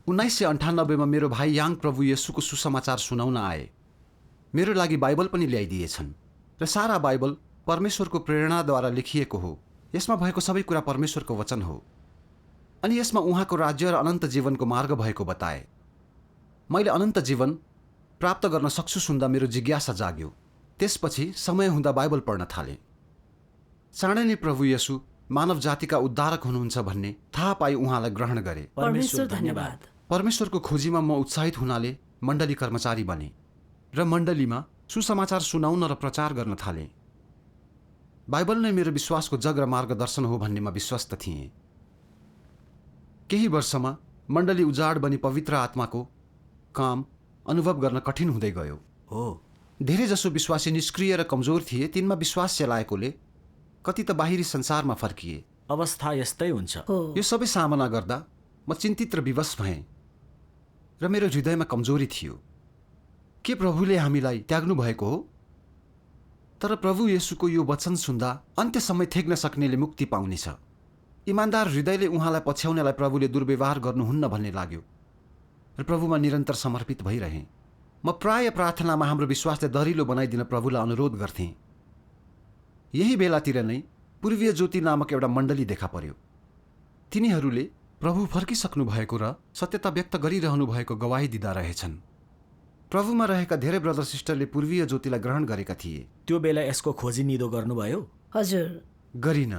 1998 में मेरो भाइ याङ प्रभु येशूको सुसमाचार सुनाउन आए। मेरो लागि बाइबल पनि ल्याइदिएछन् र सारा बाइबल परमेश्वरको प्रेरणाद्वारा लेखिएको हो। यसमा भएको सबै कुरा परमेश्वरको वचन हो अनि यसमा उहाँको राज्य र अनन्त जीवनको मार्ग भएको बताए। मैले अनन्त जीवन प्राप्त गर्न सक्छु सुन्दा मेरो जिज्ञासा जाग्यो। त्यसपछि समय हुँदा बाइबल पढ्न थाले। चाँडै नै प्रभु येशू मानव जातिका उद्धारक हुनुहुन्छ भन्ने थाहा पाई उहाँलाई ग्रहण गरे। परमेश्वर धन्यवाद। परमेश्वरको खोजीमा म उत्साहित हुनाले मण्डली कर्मचारी बने र मण्डलीमा सुसमाचार सुनाउन र प्रचार गर्न थाले। बाइबल नै मेरो विश्वासको जग र मार्गदर्शन हो भन्नेमा विश्वस्त थिएँ। केही वर्षमा मण्डली उजाड बनी पवित्र आत्माको काम अनुभव गर्न कठिन हुँदै गयो। धेरैजसो विश्वासी निष्क्रिय र कमजोर थिए। तिनमा विश्वास चलाएकोले कति त बाहिरी संसारमा फर्किए। अवस्था यस्तै हुन्छ। यो सबै सामना गर्दा म चिन्तित र विवश भएँ र मेरो हृदयमा कमजोरी थियो। के प्रभुले हामीलाई त्याग्नु भएको हो? तर प्रभु येशूको यो वचन सुन्दा अन्त्यसम्म थेग्न सक्नेले मुक्ति पाउनेछ। इमान्दार हृदयले उहाँलाई पछ्याउनेलाई प्रभुले दुर्व्यवहार गर्नुहुन्न भन्ने लाग्यो र प्रभुमा निरन्तर समर्पित भइरहेँ। म प्राय प्रार्थनामा हाम्रो विश्वासलाई दरिलो बनाइदिन प्रभुलाई अनुरोध गर्थेँ। यही बेलातिर नै पूर्वीय ज्योति नामक एउटा मण्डली देखा पर्यो। तिनीहरूले प्रभु फर्किसक्नु भएको र सत्यता व्यक्त गरिरहनु भएको गवाही दिँदा रहेछन्। प्रभुमा रहेका धेरै ब्रदर सिस्टरले पूर्वीय ज्योतिलाई ग्रहण गरेका थिए। त्यो बेला यसको खोजी निदो गर्नुभयो? हजुर, गरिन।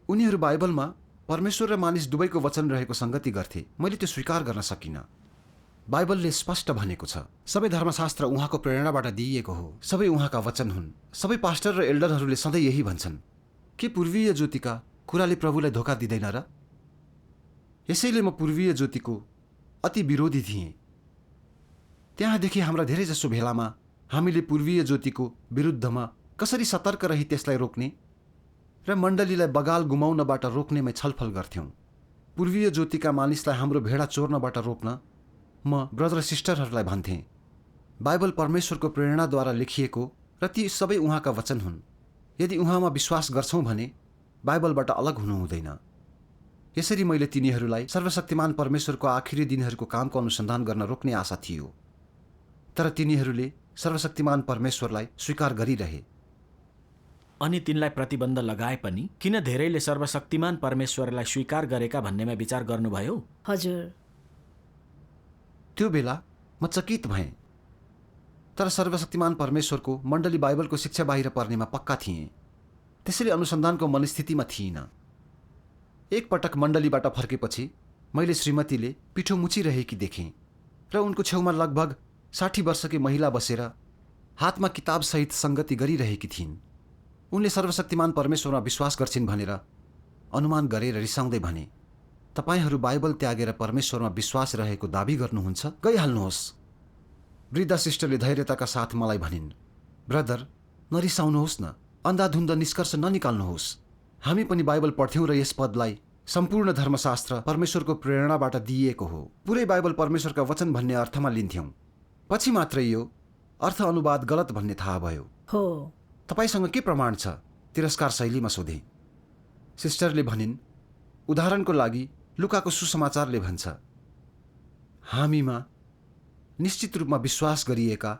उनीहरू बाइबलमा परमेश्वर र मानिस दुवैको वचन रहेको संगति गर्थे। मैले त्यो स्वीकार गर्न सकिनँ। बाइबलले स्पष्ट भनेको छ, सबै धर्मशास्त्र उहाँको प्रेरणाबाट दिइएको हो, सबै उहाँका वचन हुन्। सबै पास्टर र एल्डरहरूले सधैँ यही भन्छन्। के पूर्वीय ज्योतिका कुराले प्रभुलाई धोका दिँदैन र? यसैले म पूर्वीय ज्योतिको अति विरोधी थिएँ। त्यहाँदेखि हाम्रा धेरैजसो भेलामा हामीले पूर्वीय ज्योतिको विरुद्धमा कसरी सतर्क रही त्यसलाई रोक्ने र मण्डलीलाई बगाल गुमाउनबाट रोक्नेमै छलफल गर्थ्यौँ। पूर्वीय ज्योतिका मानिसलाई हाम्रो भेडा चोर्नबाट रोक्न म ब्रदर सिस्टरहरूलाई भन्थेँ, बाइबल परमेश्वरको प्रेरणाद्वारा लेखिएको र ती सबै उहाँका वचन हुन्। यदि उहाँमा विश्वास गर्छौँ भने बाइबलबाट अलग हुनु हुँदैन। यसरी मैले तिनीहरूलाई सर्वशक्तिमान परमेश्वरको आखिरी दिनहरूको कामको अनुसन्धान गर्न रोक्ने आशा थियो। तर तिनीहरूले सर्वशक्तिमान परमेश्वरलाई स्वीकार गरिरहे। अनि तिनलाई प्रतिबन्ध लगाए पनि किन धेरैले सर्वशक्तिमान परमेश्वरलाई स्वीकार गरेका भन्नेमा विचार गर्नुभयो? हजुर। त्यो बेला म चकित भएँ। तर सर्वशक्तिमान परमेश्वरको मण्डली बाइबलको शिक्षा बाहिर पर्नेमा पक्का थिएँ। त्यसैले अनुसन्धानको मनस्थितिमा थिइनँ। एकपटक मण्डलीबाट फर्केपछि मैले श्रीमतीले पिठो मुचिरहेकी देखेँ र उनको छेउमा लगभग 60 वर्षकी महिला बसेर हातमा किताबसहित सङ्गति गरिरहेकी थिइन्। उनले सर्वशक्तिमान परमेश्वरमा विश्वास गर्छिन् भनेर अनुमान गरेर रिसाउँदै भने, तपाईहरू बाइबल त्यागेर परमेश्वरमा विश्वास रहेको दाबी गर्नुहुन्छ? गइहाल्नुहोस्। वृद्धा सिस्टरले धैर्यताका साथ मलाई भनिन्, ब्रदर, नरिसाउनुहोस् न, अन्धाधुन्ध निष्कर्ष ननिकाल्नुहोस्। हामी पनि बाइबल पढ्थ्यौँ र यस पदलाई सम्पूर्ण धर्मशास्त्र परमेश्वरको प्रेरणाबाट दिइएको हो, पुरै बाइबल परमेश्वरका वचन भन्ने अर्थमा लिन्थ्यौँ। पछि मात्रै यो अर्थ अनुवाद गलत भन्ने थाहा भयो। हो। तपाईसँग के प्रमाण छ? तिरस्कार शैलीमा सोधे। सिस्टरले भनिन्, उदाहरणको लागि लुकाको सुसमाचारले भन्छ, हामीमा निश्चित रूपमा विश्वास गरिएका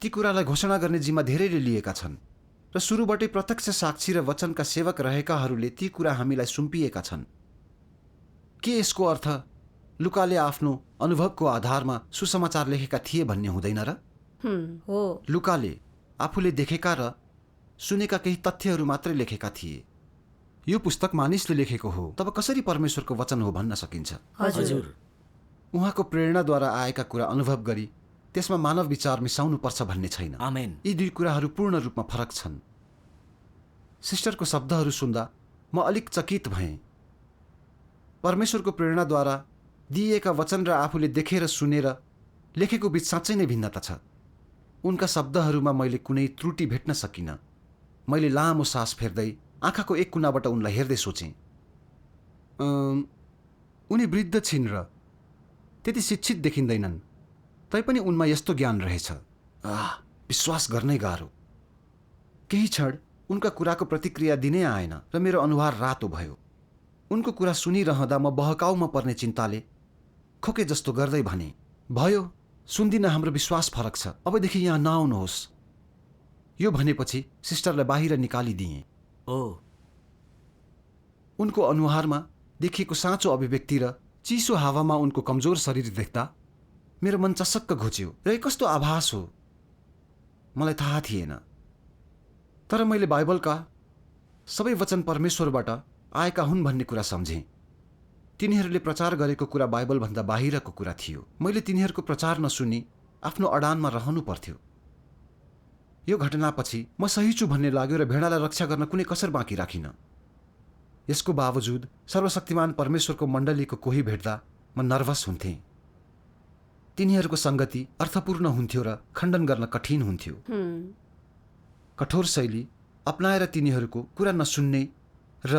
ती कुरालाई घोषणा गर्ने जिम्मा धेरैले लिएका छन् र सुरुबाटै प्रत्यक्ष साक्षी र वचनका सेवक रहेकाहरूले ती कुरा हामीलाई सुम्पिएका छन्। के यसको अर्थ लुकाले आफ्नो अनुभवको आधारमा सुसमाचार लेखेका थिए भन्ने हुँदैन र? हो। लुकाले आफूले देखेका र सुनेका केही तथ्यहरू मात्रै लेखेका थिए। यो पुस्तक मानिसले लेखेको हो, तब कसरी परमेश्वरको वचन हो भन्न सकिन्छ? हजुर। उहाँको प्रेरणाद्वारा आएका कुरा अनुभव गरी त्यसमा मानव विचार मिसाउनु पर्छ भन्ने छैन। आमेन। यी दुई कुराहरू पूर्ण रूपमा फरक छन्। सिस्टरको शब्दहरू सुन्दा म अलिक चकित भएँ। परमेश्वरको प्रेरणाद्वारा दिइएका वचन र आफूले देखेर सुनेर लेखेको बीच साँच्चै नै भिन्नता छ। उनका शब्दहरूमा मैले कुनै त्रुटि भेट्न सकिनँ। मैले लामो सास फेर्दै आँखाको एक कुनाबाट उनलाई हेर्दै सोचेँ, उनी वृद्ध छिन् र त्यति शिक्षित देखिँदैनन्, तैपनि उनमा यस्तो ज्ञान रहेछ। विश्वास गर्नै गाह्रो। केही क्षण उनका कुराको प्रतिक्रिया दिनै आएन र मेरो अनुहार रातो भयो। उनको कुरा सुनिरहँदा म बहकाउमा पर्ने चिन्ताले खोके जस्तो गर्दै भने, भयो, सुन्दिन, हाम्रो विश्वास फरक छ, अबदेखि यहाँ नआउनुहोस्। यो भनेपछि सिस्टरलाई बाहिर निकालिदिएँ। ओ, उनको अनुहारमा देखिएको साँचो अभिव्यक्ति र चिसो हावामा उनको कमजोर शरीर देख्दा मेरो मन चसक्क घुच्यो। र यो कस्तो आभास हो, मलाई थाहा थिएन। तर मैले बाइबलका सबै वचन परमेश्वरबाट आएका हुन् भन्ने कुरा सम्झेँ। तिनीहरूले प्रचार गरेको कुरा बाइबलभन्दा बाहिरको कुरा थियो। मैले तिनीहरूको प्रचार नसुनी आफ्नो अडानमा रहनु पर्थ्यो। यो घटनापछि म सही छु भन्ने लाग्यो र भेडालाई रक्षा गर्न कुनै कसर बाँकी राखिनँ। यसको बावजुद सर्वशक्तिमान परमेश्वरको मण्डलीको कोही भेट्दा म नर्भस हुन्थेँ। तिनीहरूको सङ्गति अर्थपूर्ण हुन्थ्यो र खण्डन गर्न कठिन हुन्थ्यो। कठोर शैली अपनाएर तिनीहरूको कुरा नसुन्ने र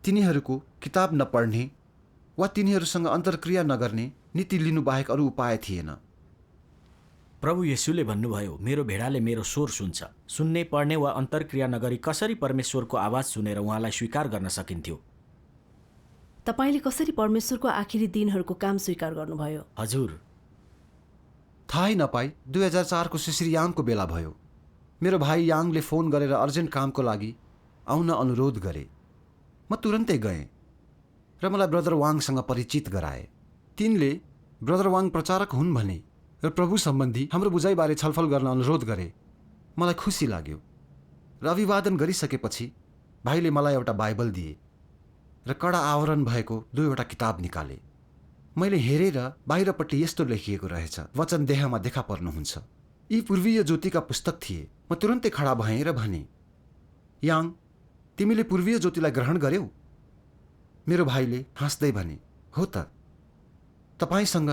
तिनीहरूको किताब नपढ्ने वा तिनीहरूसँग अन्तर्क्रिया नगर्ने नीति लिनु बाहेक अरू उपाय थिएन। प्रभु येशूले भन्नुभयो, मेरो भेडाले मेरो स्वर सुन्छ। सुन्ने, पढ्ने वा अन्तर्क्रिया नगरी कसरी परमेश्वरको आवाज सुनेर उहाँलाई स्वीकार गर्न सकिन्थ्यो? तपाईँले कसरी परमेश्वरको आखिरी दिनहरूको काम स्वीकार गर्नुभयो? हजुर, थाहै नपाई 2004को शिश्री याङको बेला भयो। मेरो भाइ याङले फोन गरेर अर्जेन्ट कामको लागि आउन अनुरोध गरे। म तुरन्तै गएँ र मलाई ब्रदर वाङसँग परिचित गराए। तिनले ब्रदर वाङ प्रचारक हुन् भने र प्रभु सम्बन्धी हाम्रो बुझाइबारे छलफल गर्न अनुरोध गरे। मलाई खुसी लाग्यो र अभिवादन गरिसकेपछि भाइले मलाई एउटा बाइबल दिए र कडा आवरण भएको 2वटा किताब निकाले। मैले हेरेर बाहिरपट्टि यस्तो लेखिएको रहेछ, वचन देहमा देखा पर्नुहुन्छ। यी पूर्वीय ज्योतिका पुस्तक थिए। म तुरन्तै खडा भएँ र भने, याङ, तिमीले पूर्वीय ज्योतिलाई ग्रहण गर्यौ? मेरो भाइले हाँस्दै भने, हो त, तपाईँसँग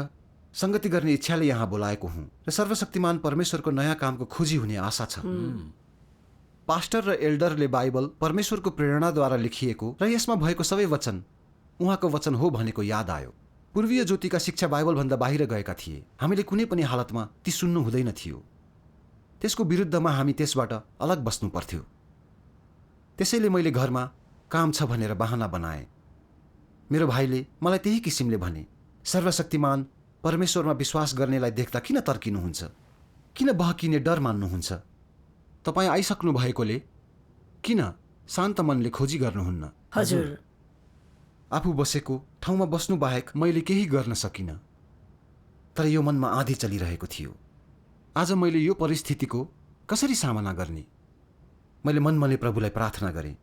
सङ्गति गर्ने इच्छाले यहाँ बोलाएको हुँ र सर्वशक्तिमान परमेश्वरको नयाँ कामको खोजी हुने आशा छ। पास्टर र एल्डरले बाइबल परमेश्वरको प्रेरणाद्वारा लेखिएको र यसमा भएको सबै वचन उहाँको वचन हो भनेको याद आयो। पूर्वीय ज्योतिका शिक्षा बाइबलभन्दा बाहिर गएका थिए। हामीले कुनै पनि हालतमा ती सुन्नु हुँदैन थियो। त्यसको विरुद्धमा हामी त्यसबाट अलग बस्नु पर्थ्यो। त्यसैले मैले घरमा काम छ भनेर बहाना बनाएँ। मेरो भाइले मलाई त्यही किसिमले भने, सर्वशक्तिमान परमेश्वरमा विश्वास गर्नेलाई देख्दा किन तर्किनुहुन्छ? किन बहकिने डर मान्नुहुन्छ? तपाईँ आइसक्नु भएकोले किन शान्त मनले खोजी गर्नुहुन्न? हजुर, आफू बसेको ठाउँमा बस्नु बाहेक मैले केही गर्न सकिनँ। तर यो मनमा आँधी चलिरहेको थियो। आज मैले यो परिस्थितिको कसरी सामना गर्ने? मैले मनमनै प्रभुलाई प्रार्थना गरेँ,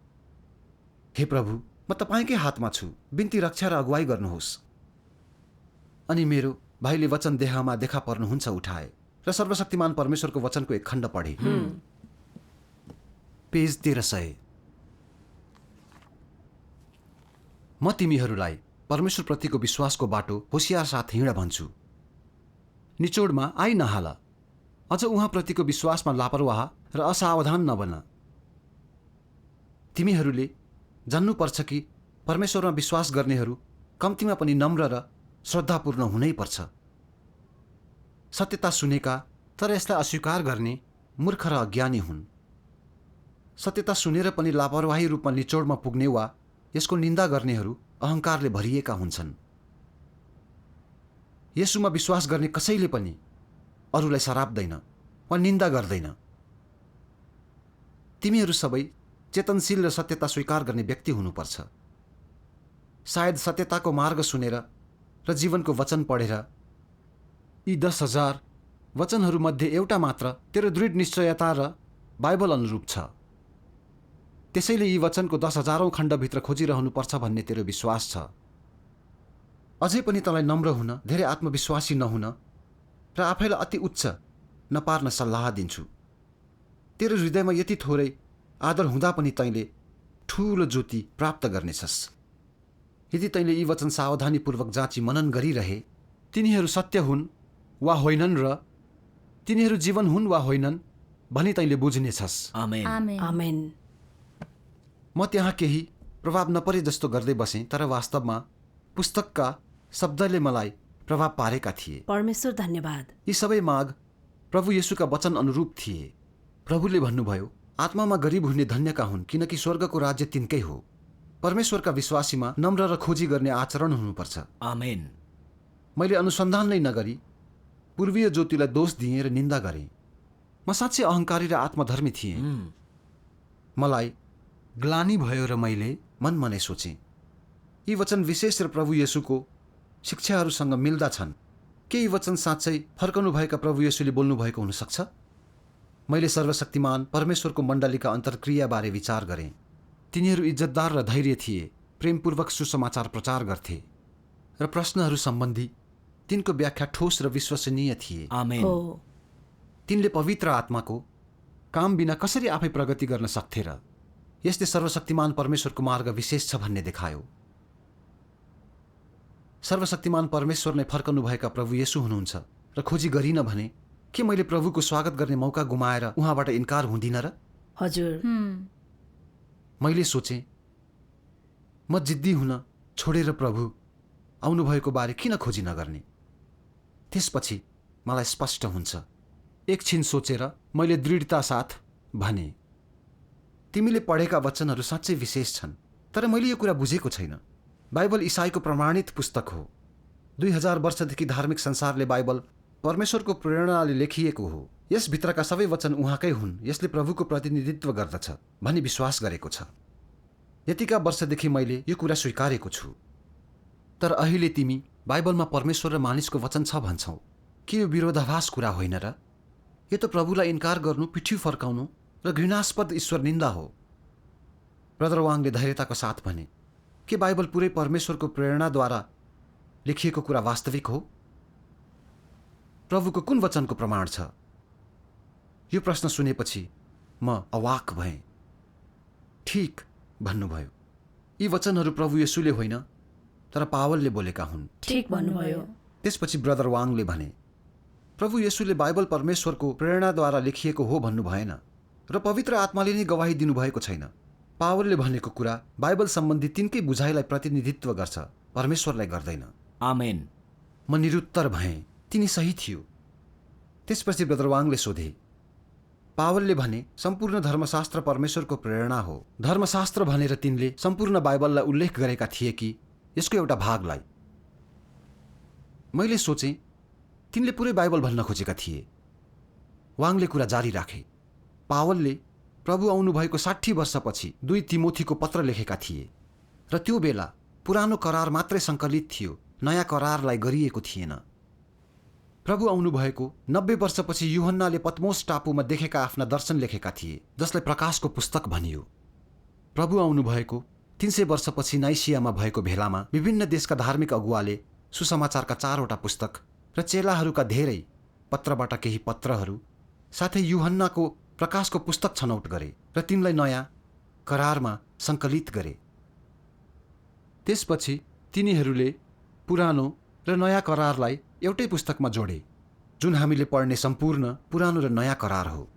हे प्रभु, म तपाईँकै हातमा छु, बिन्ती, रक्षा र अगुवाई गर्नुहोस्। अनि मेरो भाइले वचन देहमा देखा पर्नुहुन्छ उठाए र सर्वशक्तिमान परमेश्वरको वचनको एक खण्ड पढे। पेज 1300। म तिमीहरूलाई परमेश्वरप्रतिको विश्वासको बाटो होसियार साथ हिँड भन्छु। निचोडमा आइ नहाल। अझ उहाँप्रतिको विश्वासमा लापरवाह र असावधान नबन। तिमीहरूले जान्नुपर्छ कि परमेश्वरमा विश्वास गर्नेहरू कम्तीमा पनि नम्र र श्रद्धापूर्ण हुनैपर्छ। सत्यता सुनेका तर यसलाई अस्वीकार गर्ने मूर्ख र अज्ञानी हुन्। सत्यता सुनेर पनि लापरवाही रूपमा निचोडमा पुग्ने वा यसको निन्दा गर्नेहरू अहङ्कारले भरिएका हुन्छन्। यसुमा विश्वास गर्ने कसैले पनि अरूलाई सराप्दैन वा निन्दा गर्दैन। तिमीहरू सबै चेतनशील र सत्यता स्वीकार गर्ने व्यक्ति हुनुपर्छ। सायद सत्यताको मार्ग सुनेर र जीवनको वचन पढेर यी 10,000 वचनहरूमध्ये एउटा मात्र तेरो दृढ निश्चयता र बाइबल अनुरूप छ। त्यसैले यी वचनको 10,000औं खण्डभित्र खोजिरहनुपर्छ भन्ने तेरो विश्वास छ। अझै पनि तँलाई नम्र हुन, धेरै आत्मविश्वासी नहुन र आफैलाई अति उच्च नपार्न सल्लाह दिन्छु। तेरो हृदयमा यति थोरै आदर हुँदा पनि तैँले ठूलो ज्योति प्राप्त गर्नेछस्। यदि तैँले यी वचन सावधानीपूर्वक जाँची मनन गरिरहे, तिनीहरू सत्य हुन् वा होइनन् र तिनीहरू जीवन हुन् वा होइनन् भनी तैँले बुझ्नेछस्। आमेन। आमेन। म त्यहाँ केही प्रभाव नपरे जस्तो गर्दै बसेँ, तर वास्तवमा पुस्तकका शब्दले मलाई प्रभाव पारेका थिए। परमेश्वर धन्यवाद। यी सबै माग प्रभु येशूका वचन अनुरूप थिए। प्रभुले भन्नुभयो, आत्मामा गरिब हुने धन्यका हुन्, किनकि स्वर्गको राज्य तिनकै हो। परमेश्वरका विश्वासीमा नम्र र खोजी गर्ने आचरण हुनुपर्छ। आमेन। मैले अनुसन्धान नै नगरी पूर्वीय ज्योतिलाई दोष दिएँ र निन्दा गरेँ। म साँच्चै अहङ्कारी र आत्मधर्मी थिएँ। मलाई ग्लानि भयो र मैले मनमा नै सोचेँ, यी वचन विशेष र प्रभु येशूको शिक्षाहरूसँग मिल्दा छन्। के यी वचन साँच्चै फर्कनुभएका प्रभु येशूले बोल्नुभएको हुनसक्छ? मैले सर्वशक्तिमान परमेश्वरको मण्डलीका अन्तर्क्रियाबारे विचार गरेँ। तिनीहरू इज्जतदार र धैर्य थिए, प्रेमपूर्वक सुसमाचार प्रचार गर्थे र प्रश्नहरू सम्बन्धी तिनको व्याख्या ठोस र विश्वसनीय थिए। आमेन। हो, तिनले पवित्र आत्माको काम बिना कसरी आफै प्रगति गर्न सक्थे र यसले सर्वशक्तिमान परमेश्वरको मार्ग विशेष छ भन्ने देखायो। सर्वशक्तिमान परमेश्वर नै फर्कनुभएका प्रभु येशू हुनुहुन्छ र खोजी गरिन भने के मैले प्रभुको स्वागत गर्ने मौका गुमाएर उहाँबाट इन्कार हुँदिन र? हजुर। मैले सोचेँ, म जिद्दी हुन छोडेर प्रभु आउनुभएको बारे किन खोजी नगर्ने? त्यसपछि मलाई स्पष्ट हुन्छ। एकछिन सोचेर मैले दृढता साथ भने, तिमीले पढेका वचनहरू साँच्चै विशेष छन्, तर मैले यो कुरा बुझेको छैन। बाइबल इसाईको प्रमाणित पुस्तक हो। 2000 वर्षदेखि धार्मिक संसारले बाइबल परमेश्वरको प्रेरणाले लेखिएको हो। यसभित्रका सबै वचन उहाँकै हुन्, यसले प्रभुको प्रतिनिधित्व गर्दछ भनी विश्वास गरेको छ। यतिका वर्षदेखि मैले यो कुरा स्वीकारेको छु। तर अहिले तिमी बाइबलमा परमेश्वर र मानिसको वचन छ भन्छौ। के यो विरोधाभास कुरा होइन र? यो त प्रभुलाई इन्कार गर्नु, पिठी फर्काउनु र घृणास्पद ईश्वर निन्दा हो। ब्रदर वाङले धैर्यताको साथ भने, के बाइबल पुरै परमेश्वरको प्रेरणाद्वारा लेखिएको कुरा वास्तविक हो? प्रभुको कुन वचनको प्रमाण छ? यो प्रश्न सुनेपछि म अवाक भएँ। ठिक भन्नुभयो, यी वचनहरू प्रभु येशूले होइन तर पावलले बोलेका हुन्। ठिक भन्नुभयो। त्यसपछि ब्रदर वाङले भने, प्रभु येशूले बाइबल परमेश्वरको प्रेरणाद्वारा लेखिएको हो भन्नु भएन र पवित्र आत्माले नै गवाही दिनुभएको छैन। पावलले भनेको कुरा बाइबल सम्बन्धी तिनकै बुझाइलाई प्रतिनिधित्व गर्छ, परमेश्वरलाई गर्दैन। आमेन। म निरुत्तर भएँ, तिनी सही थियो। त्यसपछि ब्रदर वाङले सोधे, पावलले भने सम्पूर्ण धर्मशास्त्र परमेश्वरको प्रेरणा हो। धर्मशास्त्र भनेर तिनले सम्पूर्ण बाइबललाई उल्लेख गरेका थिए कि यसको एउटा भागलाई? मैले सोचेँ तिनले पुरै बाइबल भन्न खोजेका थिए। वाङले कुरा जारी राखे, पावलले प्रभु आउनुभएको 60 वर्षपछि 2 तिमोथीको पत्र लेखेका थिए र त्यो बेला पुरानो करार मात्रै सङ्कलित थियो, नयाँ करारलाई गरिएको थिएन। प्रभु आउनुभएको 90 वर्षपछि यूहन्नाले पत्मोस टापुमा देखेका आफ्ना दर्शन लेखेका थिए, जसलाई प्रकाशको पुस्तक भनियो। प्रभु आउनुभएको 300 वर्षपछि नाइसियामा भएको भेलामा विभिन्न देशका धार्मिक अगुवाले सुसमाचारका 4वटा पुस्तक र चेलाहरूका धेरै पत्रबाट केही पत्रहरू साथै यूहन्नाको प्रकाशको पुस्तक छनौट गरे र तिनलाई नयाँ करारमा सङ्कलित गरे। त्यसपछि तिनीहरूले पुरानो र नयाँ करारलाई एउटै पुस्तकमा जोडे, जुन हामीले पढ्ने सम्पूर्ण पुरानो र नयाँ करार हो।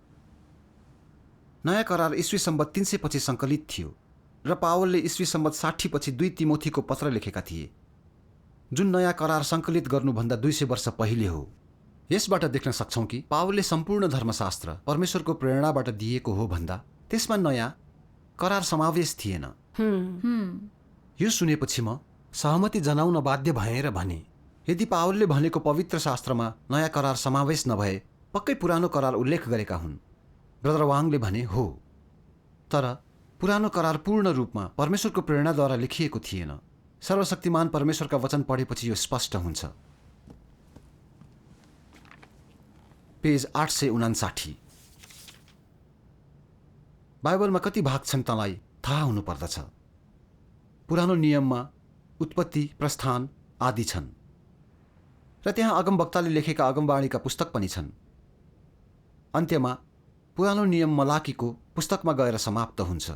नयाँ करार ईस्वी सम्बत 300 पछि सङ्कलित थियो र पावलले ईस्वी सम्बत 60 पछि 2 तिमोथीको पत्र लेखेका थिए, जुन नयाँ करार सङ्कलित गर्नुभन्दा 200 वर्ष पहिले हो। यसबाट देख्न सक्छौँ कि पावलले सम्पूर्ण धर्मशास्त्र परमेश्वरको प्रेरणाबाट दिएको हो भन्दा त्यसमा नयाँ करार समावेश थिएन। यो सुनेपछि म सहमति जनाउन बाध्य भएँ र भने, यदि पावलले भनेको पवित्र शास्त्रमा नयाँ करार समावेश नभए पक्कै पुरानो करार उल्लेख गरेका हुन्। ब्रदर वाङले भने, हो, तर पुरानो करार पूर्ण रूपमा परमेश्वरको प्रेरणाद्वारा लेखिएको थिएन। सर्वशक्तिमान परमेश्वरका वचन पढेपछि यो स्पष्ट हुन्छ। पेज 859। बाइबलमा कति भाग छन् तँलाई थाहा हुनुपर्दछ। पुरानो नियममा उत्पत्ति, प्रस्थान आदि छन् र त्यहाँ अगमवक्ताले लेखेका अगमवाणीका पुस्तक पनि छन्। अन्त्यमा पुरानो नियम मलाकीको पुस्तकमा गएर समाप्त हुन्छ।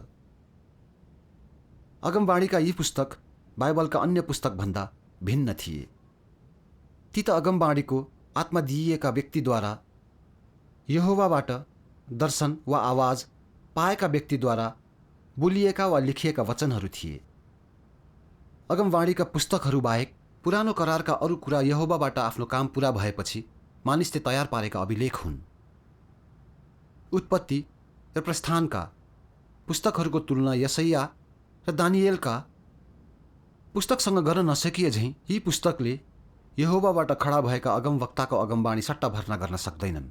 अगमवाणीका यी पुस्तक बाइबलका अन्य पुस्तकभन्दा भिन्न थिए। ती त अगमवाणीको आत्मा दिइएका व्यक्तिद्वारा यहोवाबाट दर्शन वा आवाज पाएका व्यक्तिद्वारा बोलिएका वा लेखिएका वचनहरू थिए। अगमवाणीका पुस्तकहरू बाहेक पुरानो करारका अरू कुरा यहोवाबाट आफ्नो काम पुरा भएपछि मानिसले तयार पारेका अभिलेख हुन्। उत्पत्ति र प्रस्थानका पुस्तकहरूको तुलना यसैया र दानिएलका पुस्तकसँग गर्न नसकिए झैँ यी पुस्तकले यहोवाबाट खडा भएका अगमवक्ताको अगमबाणी सट्टा भर्ना गर्न सक्दैनन्।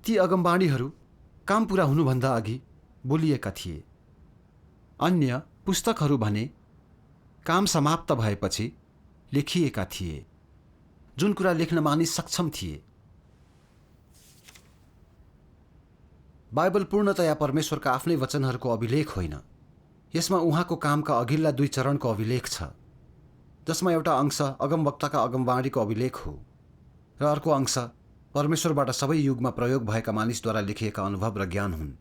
ती अगमबाणीहरू काम पूरा हुनुभन्दा अघि बोलिएका थिए। अन्य पुस्तकहरू भने काम समाप्त भएपछि लेखिएका थिए, जुन कुरा लेख्न मानिस सक्षम थिए। बाइबल पूर्णतया परमेश्वरका आफ्नै वचनहरूको अभिलेख होइन। यसमा उहाँको कामका अघिल्ला 2 चरणको अभिलेख छ, जसमा एउटा अंश अगमवक्ताका अगमबाणीको अभिलेख हो र अर्को अंश परमेश्वरबाट सबै युगमा प्रयोग भएका मानिसद्वारा लेखिएका अनुभव र ज्ञान हुन्।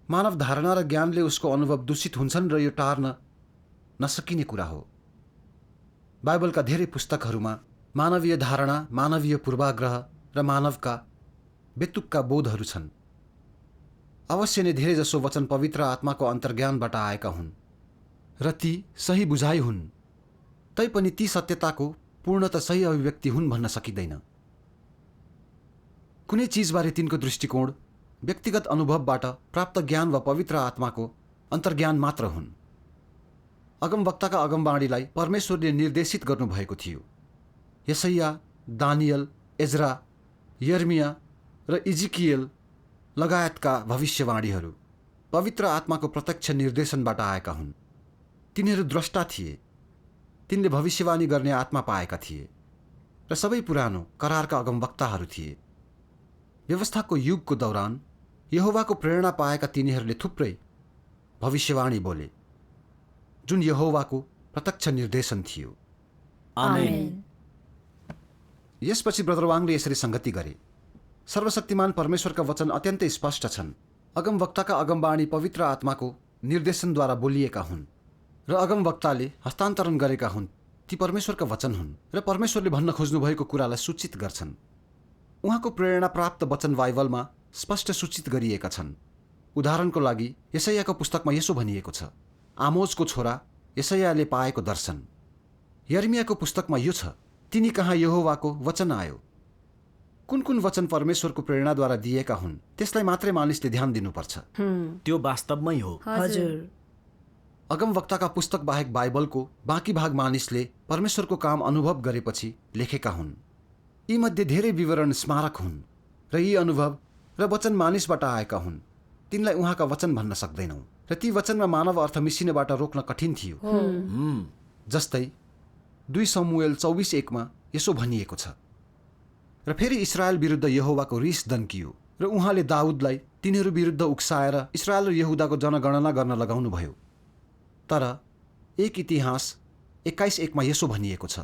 मानव धारणा र ज्ञानले उसको अनुभव दूषित हुन्छन् र यो टार्न नसकिने कुरा हो। बाइबलका धेरै पुस्तकहरूमा मानवीय धारणा, मानवीय पूर्वाग्रह र मानवका बेतुक्का बोधहरू छन्। अवश्य नै धेरैजसो वचन पवित्र आत्माको अन्तर्ज्ञानबाट आएका हुन् र ती सही बुझाइ हुन्, तैपनि ती सत्यताको पूर्णतः सही अभिव्यक्ति हुन् भन्न सकिँदैन। कुनै चिजबारे तिनको दृष्टिकोण व्यक्तिगत अनुभवबाट प्राप्त ज्ञान वा पवित्र आत्माको अन्तर्ज्ञान मात्र हुन्। अगमवक्ताका अगमबाणीलाई परमेश्वरले निर्देशित गर्नुभएको थियो। यसैया, दानियल, एजरा, यर्मिया र इजिकियल लगायतका भविष्यवाणीहरू पवित्र आत्माको प्रत्यक्ष निर्देशनबाट आएका हुन्। तिनीहरू द्रष्टा थिए। तिनले भविष्यवाणी गर्ने आत्मा पाएका थिए र सबै पुरानो करारका अगमवक्ताहरू थिए। व्यवस्थाको युगको दौरान यहोवाको प्रेरणा पाएका तिनीहरूले थुप्रै भविष्यवाणी बोले, जुन यहोवाको प्रत्यक्ष निर्देशन थियो। आमेन। यसपछि ब्रदर वाङले यसरी संगति गरे, सर्वशक्तिमान परमेश्वरका वचन अत्यन्तै स्पष्ट छन्। अगमवक्ताका अगमबाणी पवित्र आत्माको निर्देशनद्वारा बोलिएका हुन् र अगमवक्ताले हस्तान्तरण गरेका हुन्। ती परमेश्वरका वचन हुन् र परमेश्वरले भन्न खोज्नुभएको कुरालाई सूचित गर्छन्। उहाँको प्रेरणा प्राप्त वचन बाइबलमा स्पष्ट सूचित गरिएका छन्। उदाहरणको लागि यसैयाको पुस्तकमा यसो भनिएको छ, आमोजको छोरा यसैयाले पाएको दर्शन। यर्मियाको पुस्तकमा यो छ, तिनी कहाँ यहोवाको वचन आयो। कुन कुन वचन परमेश्वरको प्रेरणाद्वारा दिएका हुन् त्यसलाई मात्रै मानिसले ध्यान दिनुपर्छ। त्यो वास्तवमै हो। हजुर। अगमवक्ताका पुस्तक बाहेक बाइबलको बाँकी भाग मानिसले परमेश्वरको काम अनुभव गरेपछि लेखेका हुन्। यीमध्ये धेरै विवरण स्मारक हुन् र यी अनुभव र वचन मानिसबाट आएका हुन्। तिनलाई उहाँका वचन भन्न सक्दैनौँ र ती वचनमा मानव अर्थ मिसिनेबाट रोक्न कठिन थियो। जस्तै 2 शमूएल 24:1 यसो भनिएको छ, र फेरि इस्रायल विरुद्ध यहोवाको रिस दन्कियो र उहाँले दाउदलाई तिनीहरू विरुद्ध उक्साएर इस्रायल र यहुदाको जनगणना गर्न लगाउनुभयो। तर 1 इतिहास 21:1 यसो भनिएको छ,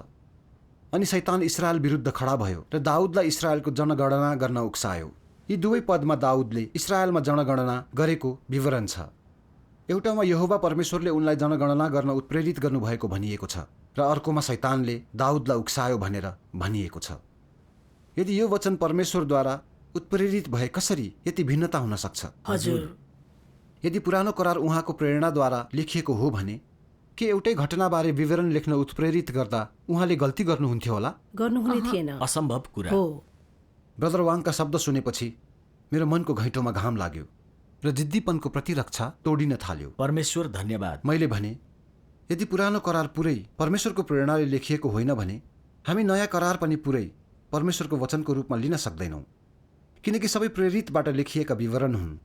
अनि शैतान इस्रायल विरुद्ध खडा भयो र दाउदलाई इस्रायलको जनगणना गर्न उक्सायो। यी दुवै पदमा दाउदले इस्रायलमा जनगणना गरेको विवरण छ। एउटामा यहोवा परमेश्वरले उनलाई जनगणना गर्न उत्प्रेरित गर्नुभएको भनिएको छ र अर्कोमा शैतानले दाउदलाई उक्सायो भनेर भनिएको छ। यदि यो वचन परमेश्वरद्वारा उत्प्रेरित भए कसरी यति भिन्नता हुन सक्छ? हजुर। यदि पुरानो करार उहाँको प्रेरणाद्वारा लेखिएको हो भने के एउटै घटनाबारे विवरण लेख्न उत्प्रेरित गर्दा उहाँले गल्ती गर्नुहुन्थ्यो होला? गर्नुहुने थिएन। असम्भव कुरा हो। ब्रदर वाङका शब्द सुनेपछि मेरो मनको घैँटोमा घाम लाग्यो र जिद्दीपनको प्रतिरक्षा तोडिन थाल्यो। परमेश्वर धन्यवाद। मैले भने, यदि पुरानो करार पुरै परमेश्वरको प्रेरणाले लेखिएको होइन भने हामी नयाँ करार पनि पुरै परमेश्वरको वचनको रूपमा लिन सक्दैनौँ, किनकि सबै प्रेरितबाट लेखिएका विवरण हुन्।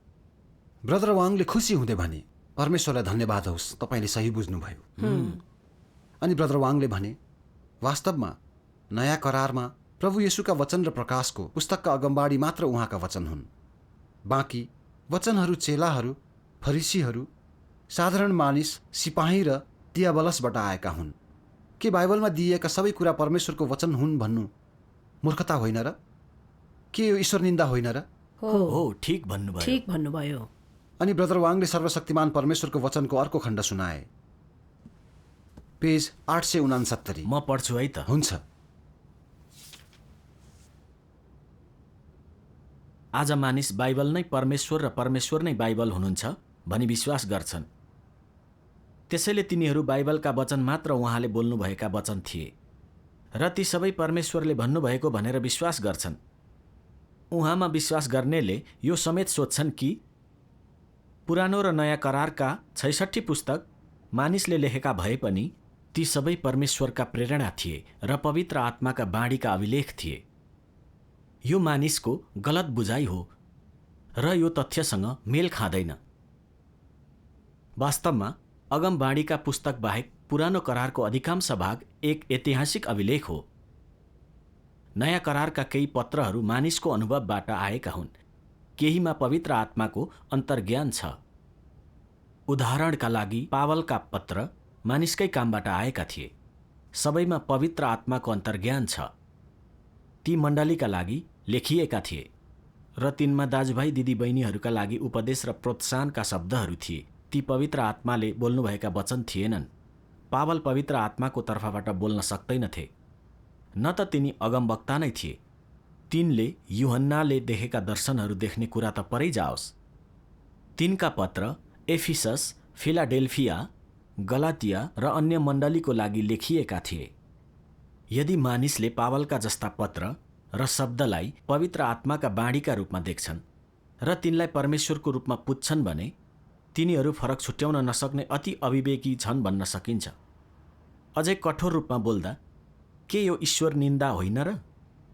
ब्रदर वाङले खुसी हुँदै भने, परमेश्वरलाई धन्यवाद होस्, तपाईँले सही बुझ्नुभयो। अनि ब्रदर वाङले भने, वास्तवमा नयाँ करारमा प्रभु येशूका वचन र प्रकाशको पुस्तकका अगमबाडी मात्र उहाँका वचन हुन्। बाँकी वचनहरू चेलाहरू, फरिसीहरू, साधारण मानिस, सिपाही र दियाबलसबाट आएका हुन्। के बाइबलमा दिइएका सबै कुरा परमेश्वरको वचन हुन् भन्नु मूर्खता होइन र? के यो ईश्वर निन्दा होइन र? हो, ठिक भन्नुभयो। ठीक भन्नुभयो। अनि ब्रदर वाङले सर्वशक्तिमान परमेश्वरको वचनको अर्को खण्ड सुनाए, पेज 869। म पढ्छु है त। हुन्छ। आज मानिस बाइबल नै परमेश्वर र परमेश्वर नै बाइबल हुनुहुन्छ भनी विश्वास गर्छन्। त्यसैले तिनीहरू बाइबलका वचन मात्र उहाँले बोल्नुभएका वचन थिए र ती सबै परमेश्वरले भन्नुभएको भनेर विश्वास गर्छन्। उहाँमा विश्वास गर्नेले यो समेत सोध्छन् कि पुरानो र नयाँ करारका 66 पुस्तक मानिसले लेखेका भए पनि ती सबै परमेश्वरका प्रेरणा थिए र पवित्र आत्माका बाणीका अभिलेख थिए। यो मानिसको गलत बुझाइ हो र यो तथ्यसँग मेल खाँदैन। वास्तवमा अगमबाणीका पुस्तक बाहेक पुरानो करारको अधिकांश भाग एक ऐतिहासिक अभिलेख हो। नयाँ करारका केही पत्रहरू मानिसको अनुभवबाट आएका हुन्, केहीमा पवित्र आत्माको अन्तर्ज्ञान छ। उदाहरणका लागि पावलका पत्र मानिसकै कामबाट आएका थिए, सबैमा पवित्र आत्माको अन्तर्ज्ञान छ। ती मण्डलीका लागि लेखिएका थिए र तिनमा दाजुभाइ दिदीबहिनीहरूका लागि उपदेश र प्रोत्साहनका शब्दहरू थिए। ती पवित्र आत्माले बोल्नुभएका वचन थिएनन्। पावल पवित्र आत्माको तर्फबाट बोल्न सक्दैनथे, न त तिनी अगमवक्ता नै थिए। तिनले यूहन्नाले देखेका दर्शनहरू देख्ने कुरा त परै जाओस्। तिनका पत्र एफिसस, फिलाडेल्फिया, गलातिया र अन्य मण्डलीको लागि लेखिएका थिए। यदि मानिसले पावलका जस्ता पत्र र शब्दलाई पवित्र आत्माका बाणीका रूपमा देख्छन् र तिनलाई परमेश्वरको रूपमा पुज्छन् भने तिनीहरू फरक छुट्याउन नसक्ने अति अविवेकी छन् भन्न सकिन्छ। अझै कठोर रूपमा बोल्दा, के यो ईश्वर निन्दा होइन र?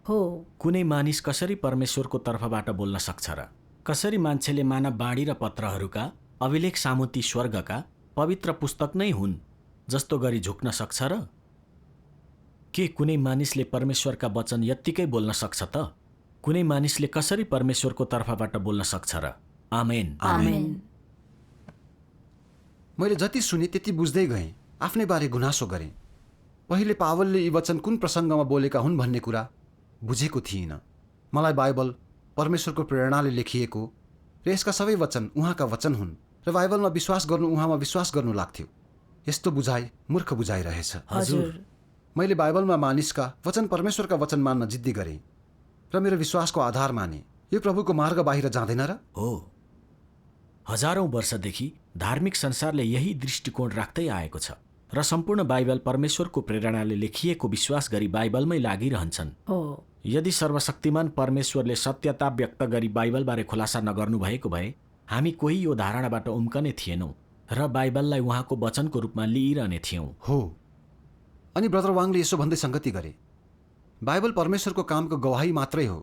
हो। कुनै मानिस कसरी परमेश्वरको तर्फबाट बोल्न सक्छ र? कसरी मान्छेले मानव बाणी र पत्रहरूका अभिलेख सामुन्ती स्वर्गका पवित्र पुस्तक नै हुन् जस्तो गरी झुक्न सक्छ र? के कुनै मानिसले परमेश्वरका वचन यत्तिकै बोल्न सक्छ त? कुनै मानिसले कसरी परमेश्वरको तर्फबाट बोल्न सक्छ र? आमेन। आमेन। मैले जति सुने त्यति बुझ्दै गएँ, आफ्नै बारे गुनासो गरेँ। पहिले पावलले यी वचन कुन प्रसङ्गमा बोलेका हुन् भन्ने कुरा बुझेको थिइनँ। मलाई बाइबल परमेश्वरको प्रेरणाले लेखिएको र यसका सबै वचन उहाँका वचन हुन् र बाइबलमा विश्वास गर्नु उहाँमा विश्वास गर्नु लाग्थ्यो। यस्तो बुझाइ मूर्ख बुझाइ रहेछ। हजुर। मैले बाइबलमा मानिसका वचन परमेश्वरका वचन मान्न जिद्दी गरेँ र मेरो विश्वासको आधार माने। यो प्रभुको मार्ग बाहिर जाँदैन र? हो। हजारौं वर्षदेखि धार्मिक संसारले यही दृष्टिकोण राख्दै आएको छ र सम्पूर्ण बाइबल परमेश्वरको प्रेरणाले लेखिएको विश्वास गरी बाइबलमै लागिरहन्छन्। हो। यदि सर्वशक्तिमान परमेश्वरले सत्यता व्यक्त गरी बाइबलबारे खुलासा नगर्नुभएको भए हामी कोही यो धारणाबाट उम्कने थिएनौँ र बाइबललाई उहाँको वचनको रूपमा लिइरहने थियौँ। हो। अनि ब्रदर वाङले यसो भन्दै सङ्गति गरे, बाइबल परमेश्वरको कामको गवाही मात्रै हो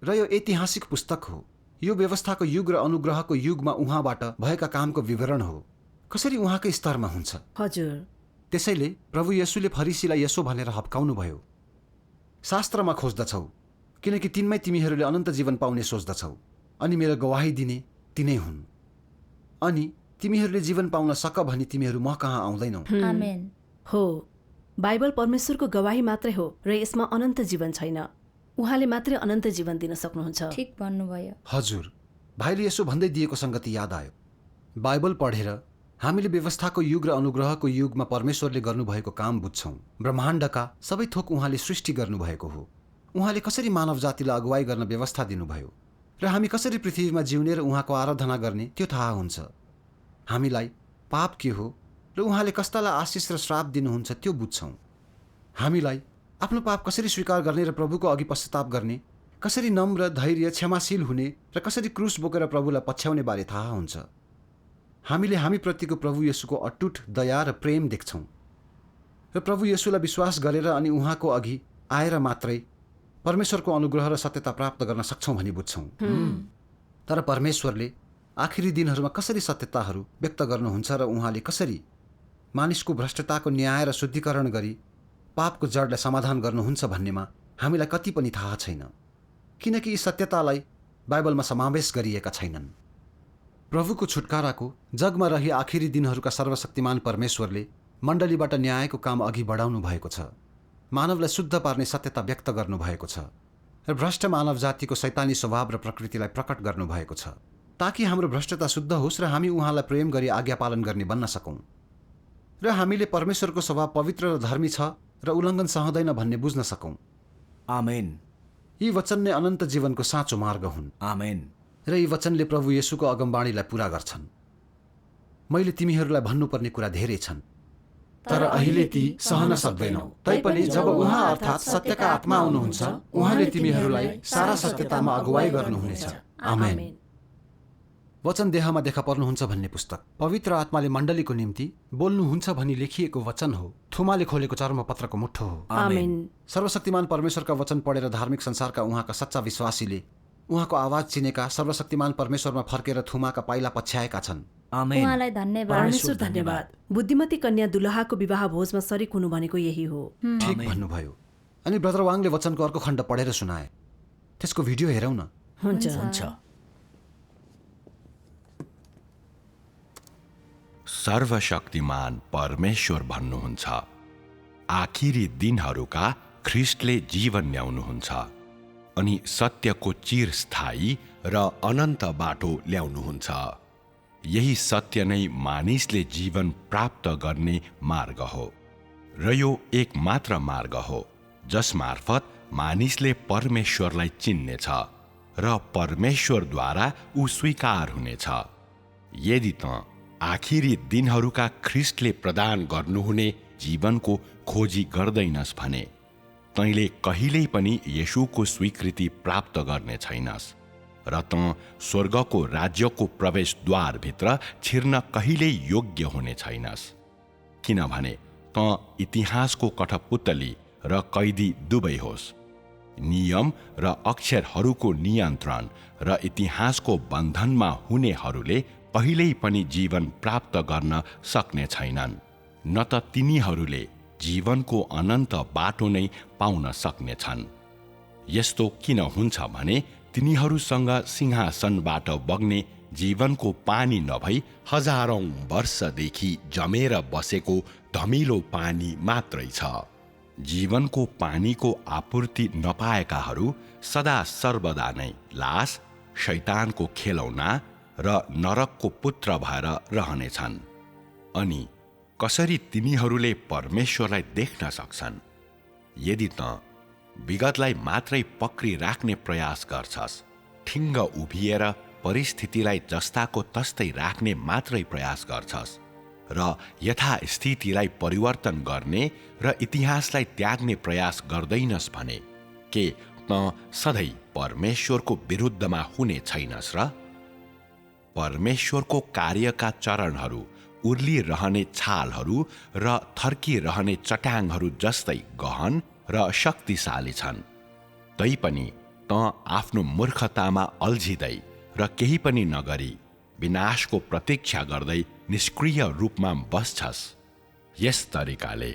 र यो ऐतिहासिक पुस्तक हो। यो व्यवस्थाको युग र अनुग्रहको युगमा उहाँबाट भएका कामको विवरण हो। कसरी उहाँकै स्तरमा हुन्छ? हजुर। त्यसैले प्रभु येशूले फरिसीलाई यसो भनेर हप्काउनु भयो, शास्त्रमा खोज्दछौ किनकि तिनमै तिमीहरूले अनन्त जीवन पाउने सोच्दछौ, अनि मेरो गवाही दिने तिनै हुन्। अनि तिमीहरूले जीवन पाउन सक भनी तिमीहरू म कहाँ आउँदैनौ। आमेन। हो। बाइबल परमेश्वरको गवाही मात्रै हो र यसमा अनन्त जीवन छैन। उहाँले मात्रै अनन्त जीवन दिन सक्नुहुन्छ। ठिक भन्नुभयो। हजुर, भाइले यसो भन्दै दिएको सङ्गति याद आयो। बाइबल पढेर हामीले व्यवस्थाको युग र अनुग्रहको युगमा परमेश्वरले गर्नुभएको काम बुझ्छौँ। ब्रह्माण्डका सबै थोक उहाँले सृष्टि गर्नुभएको हो। उहाँले कसरी मानव जातिलाई अगुवाई गर्न व्यवस्था दिनुभयो र हामी कसरी पृथ्वीमा जिउने र उहाँको आराधना गर्ने त्यो थाहा हुन्छ। हामीलाई पाप के हो र उहाँले कस्तालाई आशिष र श्राप दिनुहुन्छ त्यो बुझ्छौँ। हामीलाई आफ्नो पाप कसरी स्वीकार गर्ने र प्रभुको अघि पश्चाताप गर्ने, कसरी नम्र, धैर्य, क्षमाशील हुने र कसरी क्रुस बोकेर प्रभुलाई पछ्याउने बारे थाहा हुन्छ। हामीले हामीप्रतिको प्रभु येशूको अटुट दया र प्रेम देख्छौँ र प्रभु येशूलाई विश्वास गरेर अनि उहाँको अघि आएर मात्रै परमेश्वरको अनुग्रह र सत्यता प्राप्त गर्न सक्छौँ भनी बुझ्छौँ। तर परमेश्वरले आखिरी दिनहरूमा कसरी सत्यताहरू व्यक्त गर्नुहुन्छ र उहाँले कसरी मानिसको भ्रष्टताको न्याय र शुद्धिकरण गरी पापको जडलाई समाधान गर्नुहुन्छ भन्नेमा हामीलाई कति पनि थाहा छैन, किनकि यी सत्यतालाई बाइबलमा समावेश गरिएका छैनन्। प्रभुको छुटकाराको जगमा रही आखिरी दिनहरूका सर्वशक्तिमान परमेश्वरले मण्डलीबाट न्यायको काम अघि बढाउनु भएको छ, मानवलाई शुद्ध पार्ने सत्यता व्यक्त गर्नुभएको छ र भ्रष्ट मानव जातिको शैतानी स्वभाव र प्रकृतिलाई प्रकट गर्नुभएको छ, ताकि हाम्रो भ्रष्टता शुद्ध होस् र हामी उहाँलाई प्रेम गरी आज्ञा पालन गर्ने बन्न सकौँ र हामीले परमेश्वरको स्वभाव पवित्र र धर्मी छ र उल्लङ्घन सहँदैन भन्ने बुझ्न सकौँ। आमेन। यी वचन नै अनन्त जीवनको साँचो मार्ग हुन्। आमेन। र यी वचनले प्रभु येशूको अगमबाणीलाई पूरा गर्छन्। मैले तिमीहरूलाई भन्नुपर्ने कुरा धेरै छन्, तर अहिले ती सहन सक्दैनौ। तैपनि जब उहाँ अर्थात् सत्यका आत्मा आउनुहुन्छ, उहाँले तिमीहरूलाई सारा सत्यतामा अगुवाई गर्नुहुनेछ। आमेन। वचन देहमा देखा पर्नुहुन्छ भन्ने पुस्तक पवित्र आत्माले मण्डलीको निम्ति बोल्नुहुन्छ भनी लेखिएको वचन हो। थुमाले खोलेको चर्मपत्रको मुठ्ठो हो। आमेन। सर्वशक्तिमान परमेश्वरका वचन पढेर धार्मिक संसारका उहाँका सच्चा विश्वासीले उहाँको आवाज चिनेका सर्वशक्तिमान परमेश्वरमा फर्केर थुमाका पाइला पछ्याएका छन्। आमेन। उहाँलाई धन्यवाद। परमेश्वर धन्यवाद। बुद्धिमती कन्या दुलहाको विवाह भोजमा सरिक हुनु भनेको यही हो। ठिक भन्नुभयो। अनि ब्रदर वाङले वचनको अर्को खण्ड पढेर सुनाए। त्यसको भिडियो हेरौँ न। हुन्छ। सर्वशक्तिमान परमेश्वर भन्नुहुन्छ, आखिरी दिनहरूका ख्रिस्टले जीवन ल्याउनुहुन्छ अनि सत्यको चिरस्थायी र अनन्त बाटो ल्याउनुहुन्छ। यही सत्य नै मानिसले जीवन प्राप्त गर्ने मार्ग हो र यो एक मात्र मार्ग हो जसमार्फत मानिसले परमेश्वरलाई चिन्नेछ र परमेश्वरद्वारा ऊ स्वीकार हुनेछ। यदि त आखिरी दिनहरूका ख्रिस्टले प्रदान गर्नुहुने जीवनको खोजी गर्दैनस् भने तैँले कहिल्यै पनि येशूको स्वीकृति प्राप्त गर्ने छैनस् र त स्वर्गको राज्यको प्रवेशद्वारभित्र छिर्न कहिल्यै योग्य हुने छैनस्। किनभने त इतिहासको कठपुतली र कैदी दुवै होस्। नियम र अक्षरहरूको नियन्त्रण र इतिहासको बन्धनमा हुनेहरूले कहिल्यै पनि जीवन प्राप्त गर्न सक्ने छैनन्, न त तिनीहरूले जीवनको अनन्त बाटो नै पाउन सक्नेछन्। यस्तो किन हुन्छ भने तिनीहरूसँग सिंहासनबाट बग्ने जीवनको पानी नभई हजारौं वर्षदेखि जमेर बसेको धमिलो पानी मात्रै छ। जीवनको पानीको आपूर्ति नपाएकाहरू सदा सर्वदा नै लास, शैतानको खेलौना र नरकको पुत्र भएर रहनेछन्। अनि कसरी तिनीहरूले परमेश्वरलाई देख्न सक्छन्? यदि त विगतलाई मात्रै पक्रिराख्ने प्रयास गर्छस्, ठिङ्ग उभिएर परिस्थितिलाई जस्ताको तस्तै राख्ने मात्रै प्रयास गर्छस् र यथास्थितिलाई परिवर्तन गर्ने र इतिहासलाई त्याग्ने प्रयास गर्दैनस् भने के त सधैँ परमेश्वरको विरुद्धमा हुने छैनस् र? परमेश्वरको कार्यका चरणहरू उर्लिरहने छालहरू र थर्किरहने चट्याङहरू जस्तै गहन र शक्तिशाली छन्। तैपनि त आफ्नो मूर्खतामा अल्झिँदै र केही पनि नगरी विनाशको प्रतीक्षा गर्दै निष्क्रिय रूपमा बस्छस्। यस तरिकाले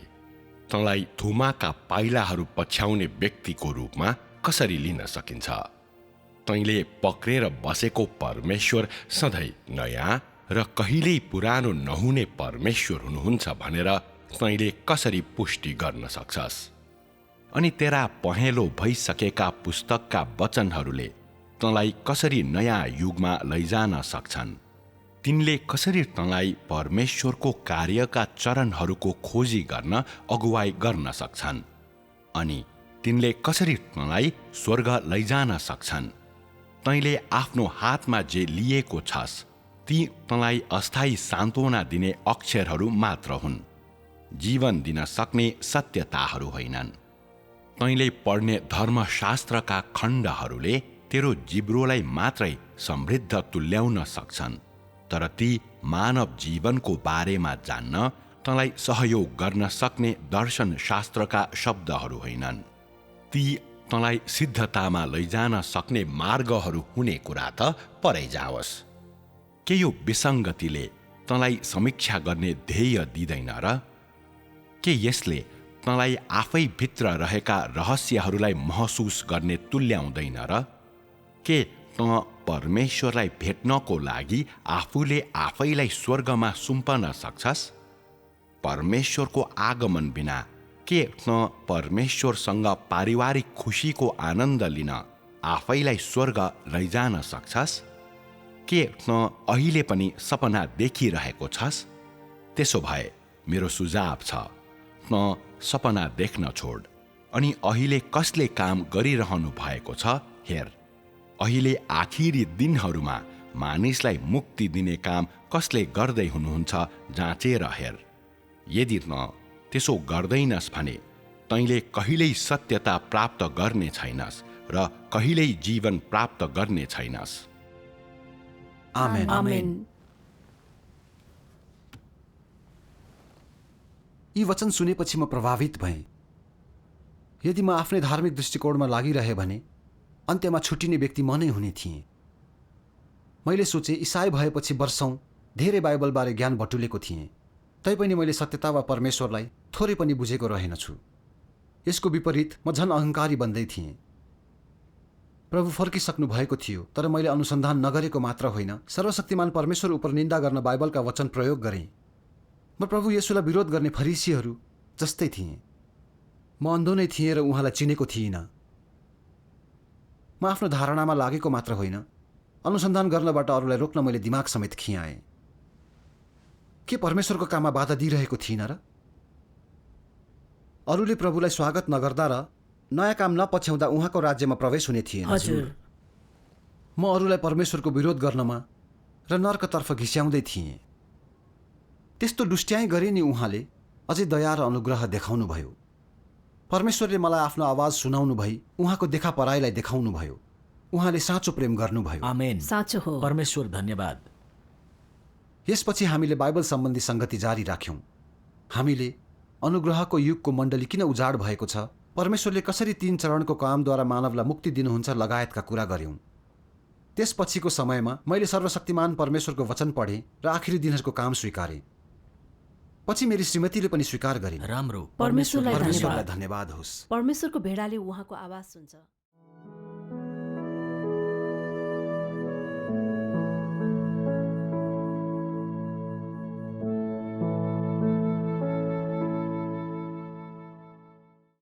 तँलाई थुमाका पाइलाहरू पछ्याउने व्यक्तिको रूपमा कसरी लिन सकिन्छ? तैँले पक्रेर बसेको परमेश्वर सधैँ नयाँ र कहिल्यै पुरानो नहुने परमेश्वर हुनुहुन्छ भनेर तैँले कसरी पुष्टि गर्न सक्छस्? अनि तेरा पहेँलो भइसकेका पुस्तकका वचनहरूले तँलाई कसरी नयाँ युगमा लैजान सक्छन्? तिनले कसरी तँलाई परमेश्वरको कार्यका चरणहरूको खोजी गर्न अगुवाई गर्न सक्छन्? अनि तिनले कसरी तँलाई स्वर्ग लैजान सक्छन्? तैँले आफ्नो हातमा जे लिएको छस् ती तँलाई अस्थायी सान्त्वना दिने अक्षरहरू मात्र हुन्, जीवन दिन सक्ने सत्यताहरू होइनन्। तैँले पढ्ने धर्मशास्त्रका खण्डहरूले तेरो जिब्रोलाई मात्रै समृद्ध तुल्याउन सक्छन्, तर ती मानव जीवनको बारेमा जान्न तँलाई सहयोग गर्न सक्ने दर्शनशास्त्रका शब्दहरू होइनन्। ती तँलाई सिद्धतामा लैजान सक्ने मार्गहरू हुने कुरा त परै जाओस्। के यो विसङ्गतिले तँलाई समीक्षा गर्ने ध्येय दिँदैन र? के यसले तँलाई आफै भित्र रहेका रहस्यहरूलाई महसुस गर्ने तुल्याउँदैन र? के त परमेश्वरलाई भेट्नको लागि आफूले आफैलाई स्वर्गमा सुम्पन सक्छस्? परमेश्वरको आगमन बिना के त परमेश्वरसँग पारिवारिक खुसीको आनन्द लिन आफैलाई स्वर्ग लैजान सक्छस्? के त अहिले पनि सपना देखिरहेको छस्? त्यसो भए मेरो सुझाव छ, त सपना देख्न छोड अनि अहिले कसले काम गरिरहनु भएको छ हेर। अहिले आखिरी दिनहरूमा मानिसलाई मुक्ति दिने काम कसले गर्दै हुनुहुन्छ जाँचेर हेर। यदि न त्यसो गर्दैनस् भने तैँले कहिल्यै सत्यता प्राप्त गर्ने छैनस् र कहिल्यै जीवन प्राप्त गर्ने छैनस्। आमेन। आमेन। यी वचन सुनेपछि म प्रभावित भएँ। यदि म आफ्नै धार्मिक दृष्टिकोणमा लागिरहे भने अन्त्यमा छुट्टिने व्यक्ति म नै हुने थिएँ। मैले सोचे इसाई भएपछि वर्षौं धेरै बाइबलबारे ज्ञान बटुलेको थिएँ, तैपनि मैले सत्यता वा परमेश्वरलाई थोरै पनि बुझेको रहेनछु। यसको विपरीत म झन अहङ्कारी बन्दै थिएँ। प्रभु फर्किसक्नु भएको थियो, तर मैले अनुसन्धान नगरेको मात्र होइन, सर्वशक्तिमान परमेश्वर उप निन्दा गर्न बाइबलका वचन प्रयोग गरेँ। म प्रभु येशूलाई विरोध गर्ने फरिसीहरू जस्तै थिएँ। म अन्धो नै थिएँ र उहाँलाई चिनेको थिइनँ। म आफ्नो धारणामा लागेको मात्र होइन, अनुसन्धान गर्नबाट अरूलाई रोक्न मैले दिमाग समेत खियाएँ। के परमेश्वरको काममा बाधा दिइरहेको थिइनँ र? अरूले प्रभुलाई स्वागत नगर्दा र नयाँ काम नपछ्याउँदा उहाँको राज्यमा प्रवेश हुने थिएन। हजुर। म अरूलाई परमेश्वरको विरोध गर्नमा र नर्कतर्फ घिस्याउँदै थिएँ। त्यस्तो दुष्ट्याइ गरे नि उहाँले अझै दया र अनुग्रह देखाउनुभयो। परमेश्वरले मलाई आफ्नो आवाज सुनाउनु भई उहाँको देखा पराईलाई देखाउनु भयो। उहाँले साँचो प्रेम गर्नुभयो। आमेन। साँचो हो। परमेश्वर धन्यवाद। यसपछि हामीले बाइबल सम्बन्धी संगति जारी राख्यौं। हामीले अनुग्रहको युगको मण्डली किन उजाड भएको छ, परमेश्वरले कसरी 3 चरणको कामद्वारा मानवलाई मुक्ति दिनुहुन्छ लगायतका कुरा गर्यौं। त्यसपछिको समयमा मैले सर्वशक्तिमान परमेश्वरको वचन पढेँ र आखिरी दिनहरूको काम स्वीकारेँ। पछि मेरी श्रीमतीले पनि स्वीकार गरिन्। राम्रो। परमेश्वरलाई परमेश्वरलाई धन्यवाद होस्। परमेश्वरको भेडाले उहाँको आवाज सुन्छ।